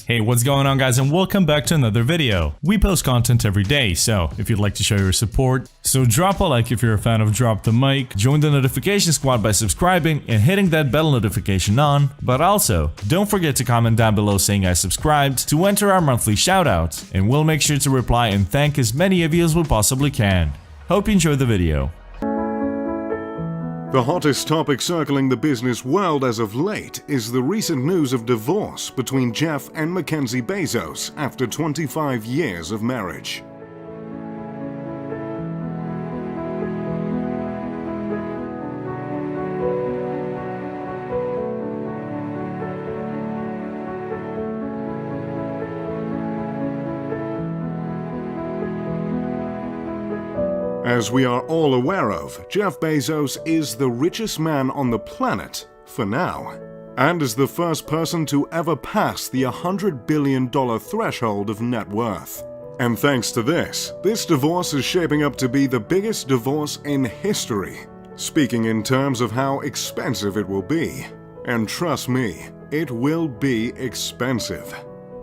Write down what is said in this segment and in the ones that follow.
Hey, what's going on guys, and welcome back to another video. We post content every day, so if you'd like to show your support, so drop a like if you're a fan of Drop the Mic, join the notification squad by subscribing and hitting that bell notification on, but also, don't forget to comment down below saying I subscribed to enter our monthly shoutouts, and we'll make sure to reply and thank as many of you as we possibly can. Hope you enjoyed the video. The hottest topic circling the business world as of late is the recent news of divorce between Jeff and Mackenzie Bezos after 25 years of marriage. As we are all aware of, Jeff Bezos is the richest man on the planet for now, and is the first person to ever pass the $100 billion threshold of net worth. And thanks to this divorce is shaping up to be the biggest divorce in history, speaking in terms of how expensive it will be. And trust me, it will be expensive.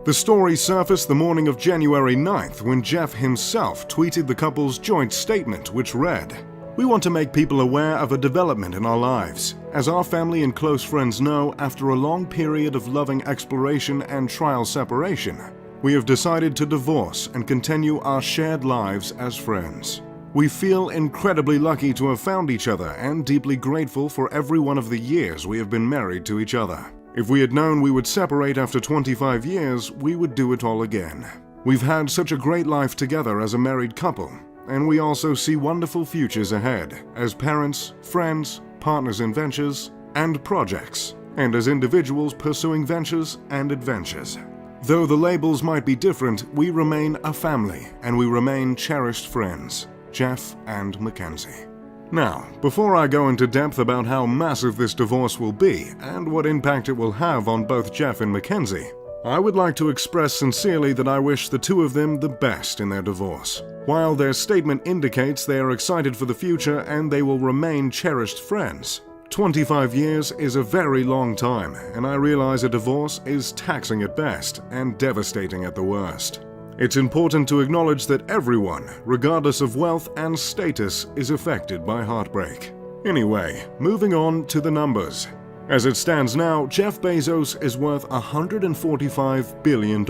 The story surfaced the morning of January 9th when Jeff himself tweeted the couple's joint statement, which read, "We want to make people aware of a development in our lives. As our family and close friends know, after a long period of loving exploration and trial separation, we have decided to divorce and continue our shared lives as friends. We feel incredibly lucky to have found each other and deeply grateful for every one of the years we have been married to each other. If we had known we would separate after 25 years, we would do it all again. We've had such a great life together as a married couple, and we also see wonderful futures ahead as parents, friends, partners in ventures and projects, and as individuals pursuing ventures and adventures. Though the labels might be different, we remain a family and we remain cherished friends, Jeff and Mackenzie." Now, before I go into depth about how massive this divorce will be and what impact it will have on both Jeff and Mackenzie, I would like to express sincerely that I wish the two of them the best in their divorce. While their statement indicates they are excited for the future and they will remain cherished friends, 25 years is a very long time, and I realize a divorce is taxing at best and devastating at the worst. It's important to acknowledge that everyone, regardless of wealth and status, is affected by heartbreak. Anyway, moving on to the numbers. As it stands now, Jeff Bezos is worth $145 billion.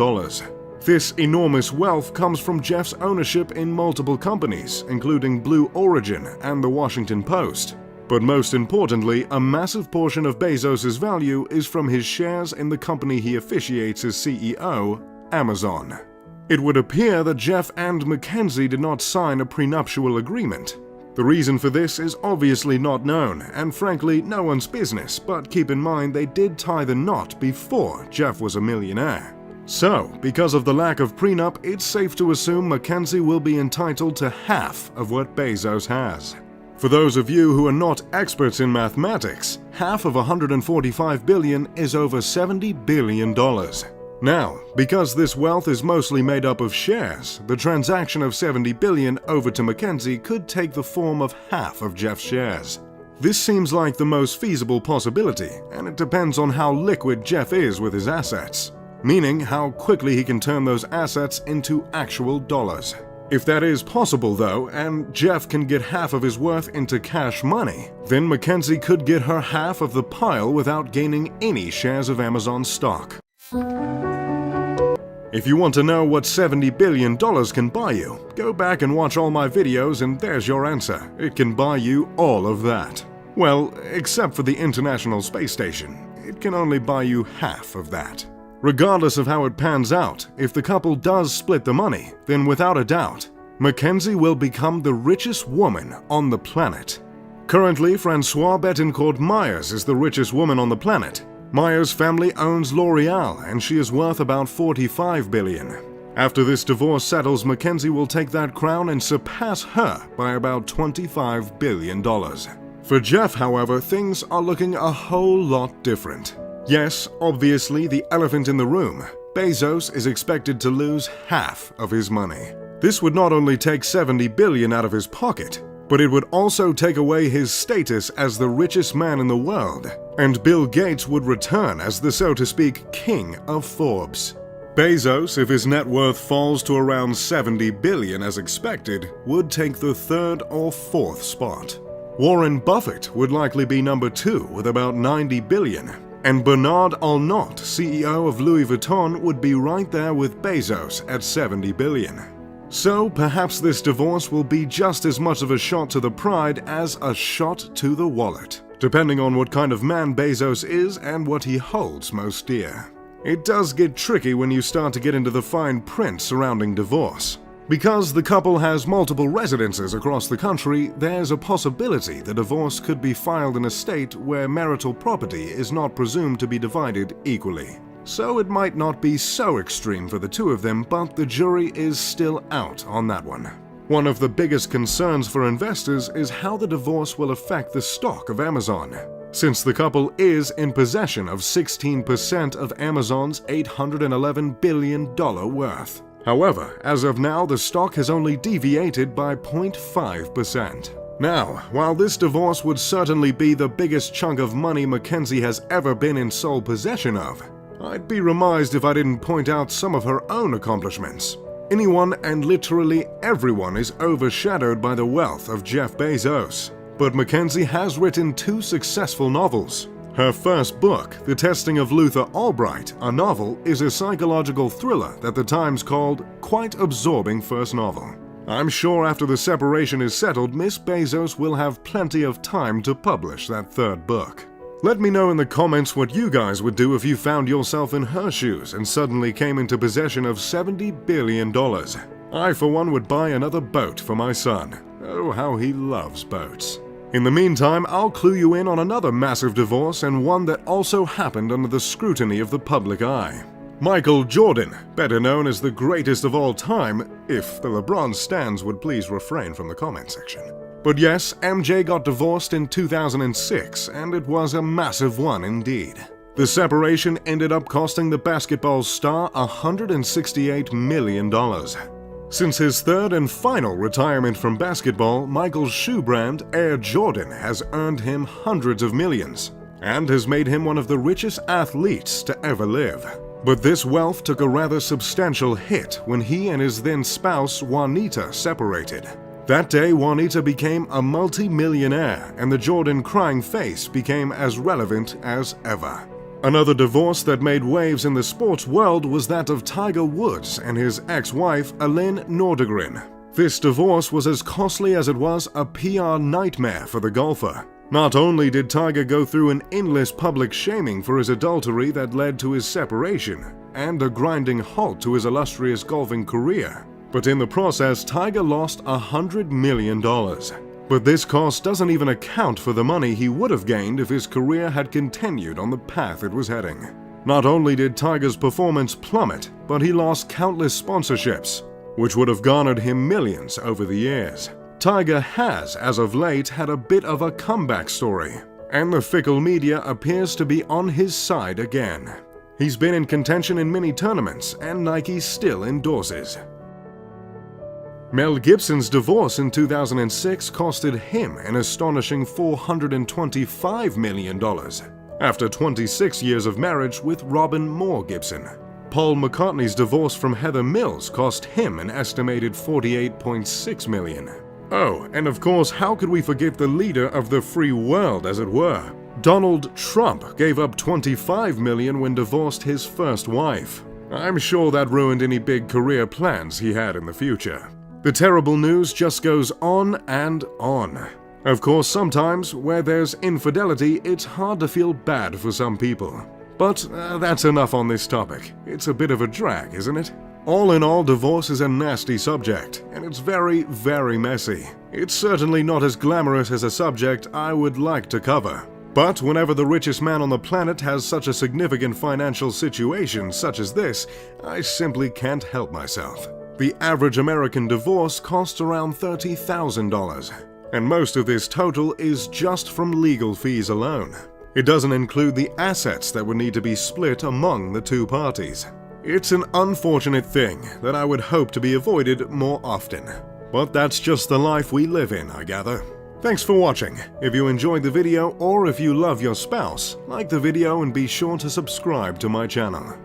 This enormous wealth comes from Jeff's ownership in multiple companies, including Blue Origin and The Washington Post. But most importantly, a massive portion of Bezos' value is from his shares in the company he officiates as CEO, Amazon. It would appear that Jeff and Mackenzie did not sign a prenuptial agreement. The reason for this is obviously not known, and frankly no one's business, but keep in mind they did tie the knot before Jeff was a millionaire. So, because of the lack of prenup, it's safe to assume Mackenzie will be entitled to half of what Bezos has. For those of you who are not experts in mathematics, half of $145 billion is over $70 billion. Now, because this wealth is mostly made up of shares, the transaction of $70 billion over to Mackenzie could take the form of half of Jeff's shares. This seems like the most feasible possibility, and it depends on how liquid Jeff is with his assets, meaning how quickly he can turn those assets into actual dollars. If that is possible though, and Jeff can get half of his worth into cash money, then Mackenzie could get her half of the pile without gaining any shares of Amazon stock. If you want to know what $70 billion can buy you, go back and watch all my videos and there's your answer. It can buy you all of that. Well, except for the International Space Station. It can only buy you half of that. Regardless of how it pans out, if the couple does split the money, then without a doubt, Mackenzie will become the richest woman on the planet. Currently, Francois Bettencourt Myers is the richest woman on the planet. Myers' family owns L'Oreal, and she is worth about $45 billion. After this divorce settles, Mackenzie will take that crown and surpass her by about $25 billion. For Jeff, however, things are looking a whole lot different. Yes, obviously the elephant in the room. Bezos is expected to lose half of his money. This would not only take $70 billion out of his pocket, but it would also take away his status as the richest man in the world, and Bill Gates would return as the so-to-speak king of Forbes. Bezos, if his net worth falls to around $70 billion as expected, would take the third or fourth spot. Warren Buffett would likely be number 2 with about $90 billion, and Bernard Arnault, CEO of Louis Vuitton, would be right there with Bezos at $70 billion. So perhaps this divorce will be just as much of a shot to the pride as a shot to the wallet, depending on what kind of man Bezos is and what he holds most dear. It does get tricky when you start to get into the fine print surrounding divorce. Because the couple has multiple residences across the country, there's a possibility the divorce could be filed in a state where marital property is not presumed to be divided equally. So it might not be so extreme for the two of them, but the jury is still out on that one. One of the biggest concerns for investors is how the divorce will affect the stock of Amazon, since the couple is in possession of 16% of Amazon's $811 billion worth. However, as of now, the stock has only deviated by 0.5%. Now, while this divorce would certainly be the biggest chunk of money Mackenzie has ever been in sole possession of, I'd be remiss if I didn't point out some of her own accomplishments. Anyone and literally everyone is overshadowed by the wealth of Jeff Bezos, but Mackenzie has written 2 successful novels. Her first book, The Testing of Luther Albright, a novel, is a psychological thriller that the Times called quite absorbing first novel. I'm sure after the separation is settled, Miss Bezos will have plenty of time to publish that third book. Let me know in the comments what you guys would do if you found yourself in her shoes and suddenly came into possession of $70 billion. I, for one, would buy another boat for my son. Oh, how he loves boats. In the meantime, I'll clue you in on another massive divorce, and one that also happened under the scrutiny of the public eye. Michael Jordan, better known as the greatest of all time, if the LeBron stans would please refrain from the comment section. But yes, MJ got divorced in 2006, and it was a massive one indeed. The separation ended up costing the basketball star $168 million. Since his third and final retirement from basketball, Michael's shoe brand, Air Jordan, has earned him hundreds of millions, and has made him one of the richest athletes to ever live. But this wealth took a rather substantial hit when he and his then spouse, Juanita, separated. That day, Juanita became a multi-millionaire, and the Jordan crying face became as relevant as ever. Another divorce that made waves in the sports world was that of Tiger Woods and his ex-wife, Elaine Nordegren. This divorce was as costly as it was a PR nightmare for the golfer. Not only did Tiger go through an endless public shaming for his adultery that led to his separation, and a grinding halt to his illustrious golfing career, but in the process, Tiger lost $100 million. But this cost doesn't even account for the money he would have gained if his career had continued on the path it was heading. Not only did Tiger's performance plummet, but he lost countless sponsorships, which would have garnered him millions over the years. Tiger has, as of late, had a bit of a comeback story, and the fickle media appears to be on his side again. He's been in contention in many tournaments, and Nike still endorses. Mel Gibson's divorce in 2006 costed him an astonishing $425 million, after 26 years of marriage with Robin Moore Gibson. Paul McCartney's divorce from Heather Mills cost him an estimated $48.6 million. Oh, and of course, how could we forget the leader of the free world, as it were? Donald Trump gave up $25 million when divorced his first wife. I'm sure that ruined any big career plans he had in the future. The terrible news just goes on and on. Of course, sometimes, where there's infidelity, it's hard to feel bad for some people. But that's enough on this topic. It's a bit of a drag, isn't it? All in all, divorce is a nasty subject, and it's very, very messy. It's certainly not as glamorous as a subject I would like to cover. But whenever the richest man on the planet has such a significant financial situation such as this, I simply can't help myself. The average American divorce costs around $30,000, and most of this total is just from legal fees alone. It doesn't include the assets that would need to be split among the two parties. It's an unfortunate thing that I would hope to be avoided more often. But that's just the life we live in, I gather. Thanks for watching. If you enjoyed the video or if you love your spouse, like the video and be sure to subscribe to my channel.